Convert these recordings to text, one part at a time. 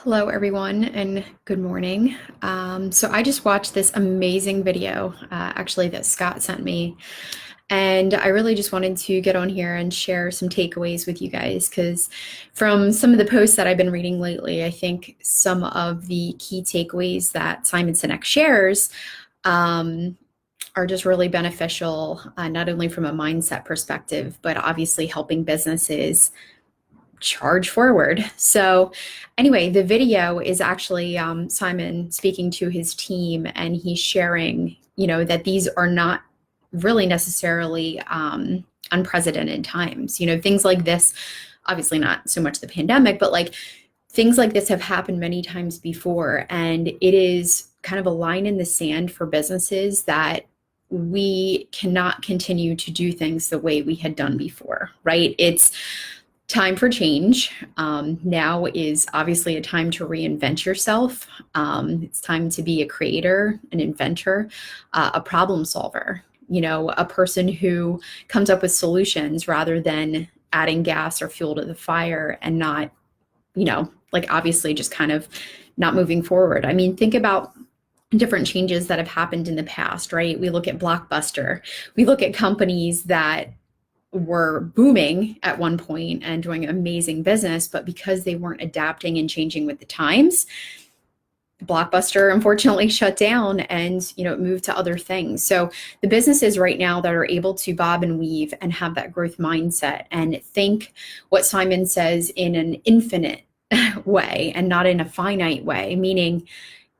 Hello, everyone, and good morning. So I just watched this amazing video, actually, that Scott sent me, and I really just wanted to get on here and share some takeaways with you guys because from some of the posts that I've been reading lately, I think some of the key takeaways that Simon Sinek shares um, are just really beneficial, not only from a mindset perspective, but obviously helping businesses charge forward. So anyway, the video is actually Simon speaking to his team, and he's sharing, that these are not really necessarily unprecedented times. Things like this, obviously not so much the pandemic, but like things like this have happened many times before. And it is kind of a line in the sand for businesses that we cannot continue to do things the way we had done before, right? It's time for change. Now is obviously a time to reinvent yourself. It's time to be a creator, an inventor, a problem solver, a person who comes up with solutions rather than adding gas or fuel to the fire and not, like obviously just kind of not moving forward. I mean, think about different changes that have happened in the past, right? We look at Blockbuster, we look at companies that were booming at one point and doing amazing business, but because they weren't adapting and changing with the times, Blockbuster unfortunately shut down and it moved to other things. So the businesses right now that are able to bob and weave and have that growth mindset and think what Simon says in an infinite way and not in a finite way, meaning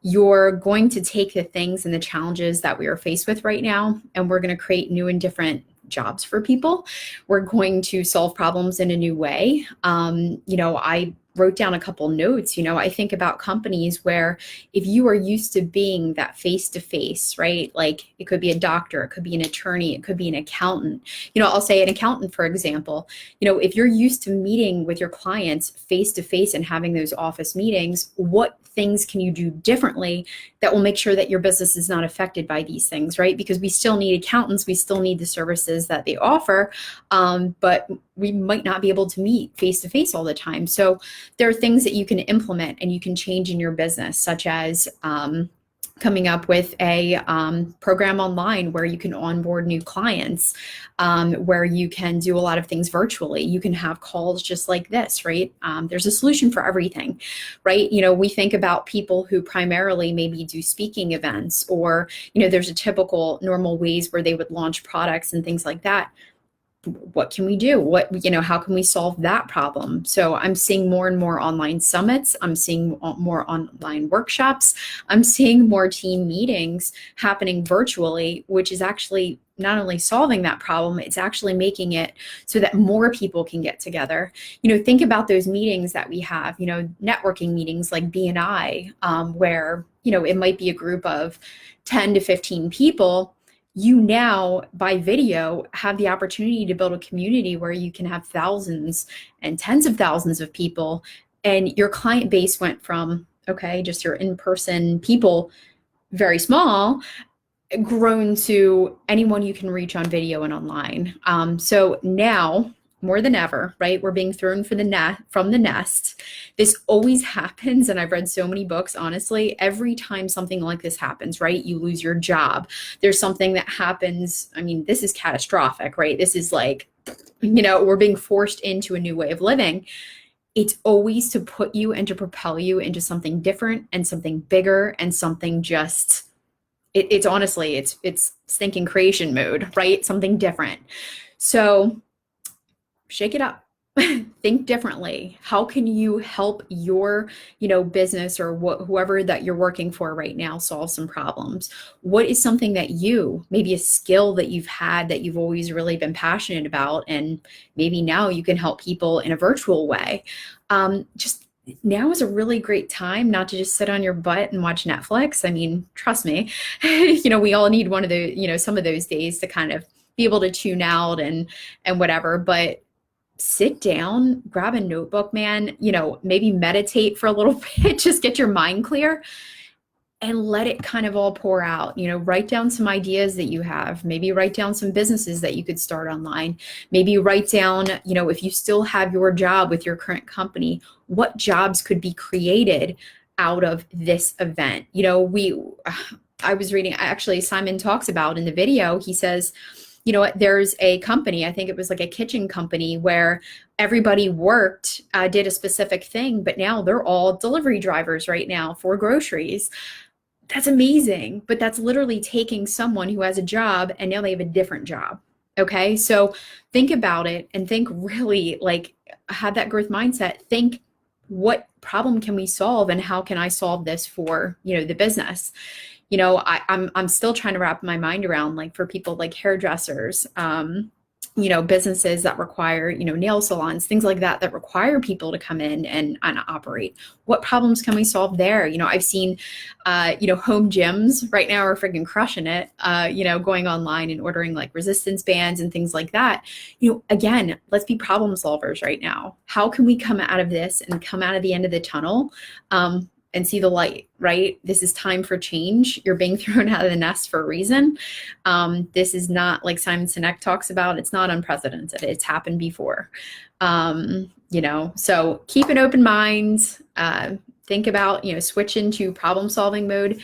you're going to take the things and the challenges that we are faced with right now, and we're going to create new and different jobs for people. We're going to solve problems in a new way. I wrote down a couple notes. I think about companies where if you are used to being that face-to-face, right? Like it could be a doctor, it could be an attorney, it could be an accountant. I'll say an accountant, for example, if you're used to meeting with your clients face-to-face and having those office meetings, what things can you do differently that will make sure that your business is not affected by these things, right? Because we still need accountants, we still need the services that they offer, but we might not be able to meet face to face all the time. So there are things that you can implement and you can change in your business, such as coming up with a program online where you can onboard new clients, where you can do a lot of things virtually. You can have calls just like this, right? There's a solution for everything, right? We think about people who primarily maybe do speaking events, or, there's a typical normal ways where they would launch products and things like that. What can we do? How can we solve that problem? So I'm seeing more and more online summits. I'm seeing more online workshops. I'm seeing more team meetings happening virtually, which is actually not only solving that problem, it's actually making it so that more people can get together. Think about those meetings that we have, networking meetings like BNI, where, it might be a group of 10 to 15 people. You now, by video, have the opportunity to build a community where you can have thousands and tens of thousands of people. And your client base went from, just your in-person people, very small, grown to anyone you can reach on video and online. So now, more than ever, right? We're being thrown from the nest. This always happens. And I've read so many books, honestly, every time something like this happens, right? You lose your job. There's something that happens. I mean, this is catastrophic, right? This is like, we're being forced into a new way of living. It's always to put you and to propel you into something different and something bigger and something just, it's honestly, it's stinking creation mode, right? Something different. So shake it up. Think differently. How can you help your, business or whoever that you're working for right now solve some problems? What is something that maybe a skill that you've had that you've always really been passionate about, and maybe now you can help people in a virtual way? Just now is a really great time not to just sit on your butt and watch Netflix. I mean, trust me, we all need one of the, some of those days to kind of be able to tune out and whatever, but sit down, grab a notebook, man, maybe meditate for a little bit, just get your mind clear and let it kind of all pour out. Write down some ideas that you have. Maybe write down some businesses that you could start online. Maybe write down, if you still have your job with your current company, what jobs could be created out of this event. I was reading, actually, Simon talks about in the video, he says, there's a company, I think it was like a kitchen company, where everybody worked, did a specific thing, but now they're all delivery drivers right now for groceries. That's amazing. But that's literally taking someone who has a job and now they have a different job. Okay. So think about it and think really, like, have that growth mindset. Think, what problem can we solve and how can I solve this for, the business? I'm still trying to wrap my mind around, like, for people like hairdressers, businesses that require, nail salons, things like that, that require people to come in and operate. What problems can we solve there? I've seen, home gyms right now are freaking crushing it, going online and ordering like resistance bands and things like that. Again, let's be problem solvers right now. How can we come out of this and come out of the end of the tunnel? And see the light, right? This is time for change. You're being thrown out of the nest for a reason. This is not, like Simon Sinek talks about, it's not unprecedented. It's happened before. So keep an open mind. Think about, switch into problem solving mode.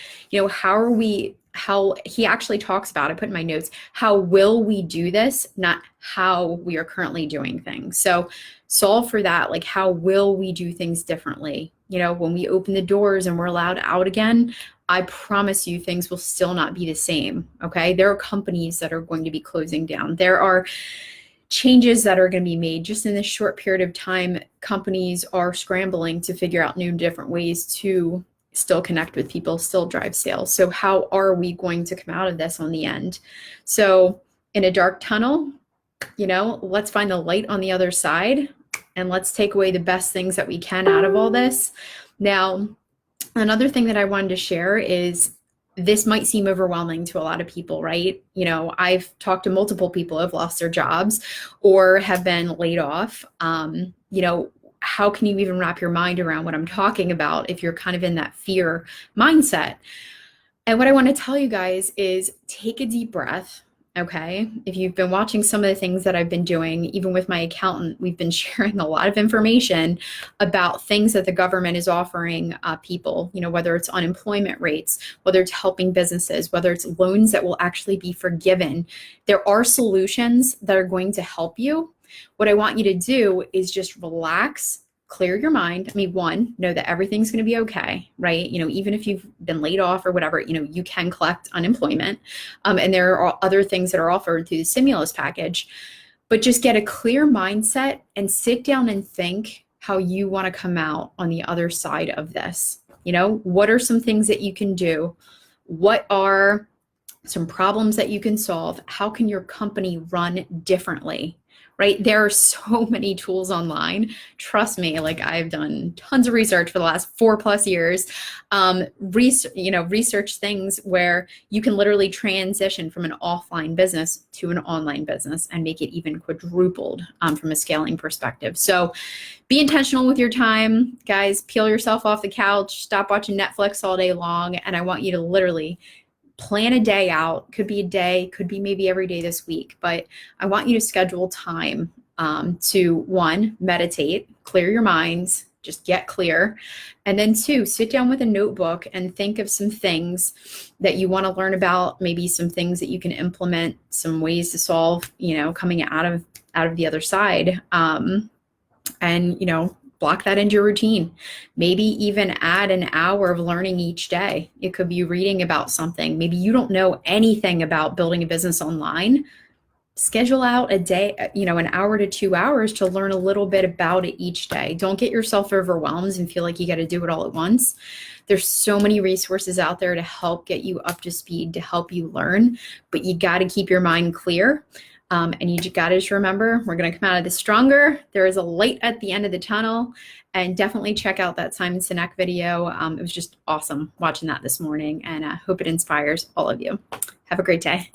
How he actually talks about, I put in my notes, how will we do this, not how we are currently doing things. So solve for that. Like, how will we do things differently? When we open the doors and we're allowed out again, I promise you things will still not be the same. Okay. There are companies that are going to be closing down. There are changes that are going to be made just in this short period of time. Companies are scrambling to figure out new, different ways to still connect with people, still drive sales. So how are we going to come out of this on the end? So in a dark tunnel, let's find the light on the other side and let's take away the best things that we can out of all this. Now, another thing that I wanted to share is, this might seem overwhelming to a lot of people, right? I've talked to multiple people who have lost their jobs or have been laid off. How can you even wrap your mind around what I'm talking about if you're kind of in that fear mindset? And what I want to tell you guys is, take a deep breath. Okay. If you've been watching some of the things that I've been doing, even with my accountant, we've been sharing a lot of information about things that the government is offering people, whether it's unemployment rates, whether it's helping businesses, whether it's loans that will actually be forgiven. There are solutions that are going to help you. What I want you to do is just relax, clear your mind. I mean, one, know that everything's going to be okay, right? Even if you've been laid off or whatever, you can collect unemployment. And there are other things that are offered through the stimulus package. But just get a clear mindset and sit down and think how you want to come out on the other side of this. What are some things that you can do? What are some problems that you can solve? How can your company run differently? Right? There are so many tools online. Trust me, like, I've done tons of research for the last 4+ years. Research things where you can literally transition from an offline business to an online business and make it even quadrupled from a scaling perspective. So be intentional with your time, guys. Peel yourself off the couch, stop watching Netflix all day long. And I want you to literally plan a day out. Could be a day, could be maybe every day this week, but I want you to schedule time to, one, meditate, clear your minds, just get clear. And then two, sit down with a notebook and think of some things that you want to learn about, maybe some things that you can implement, some ways to solve, coming out of the other side. And block that into your routine. Maybe even add an hour of learning each day. It could be reading about something. Maybe you don't know anything about building a business online. Schedule out a day, an hour to 2 hours to learn a little bit about it each day. Don't get yourself overwhelmed and feel like you got to do it all at once. There's so many resources out there to help get you up to speed, to help you learn, but you got to keep your mind clear. And you got to just remember, we're going to come out of this stronger. There is a light at the end of the tunnel. And definitely check out that Simon Sinek video. It was just awesome watching that this morning, and I hope it inspires all of you. Have a great day.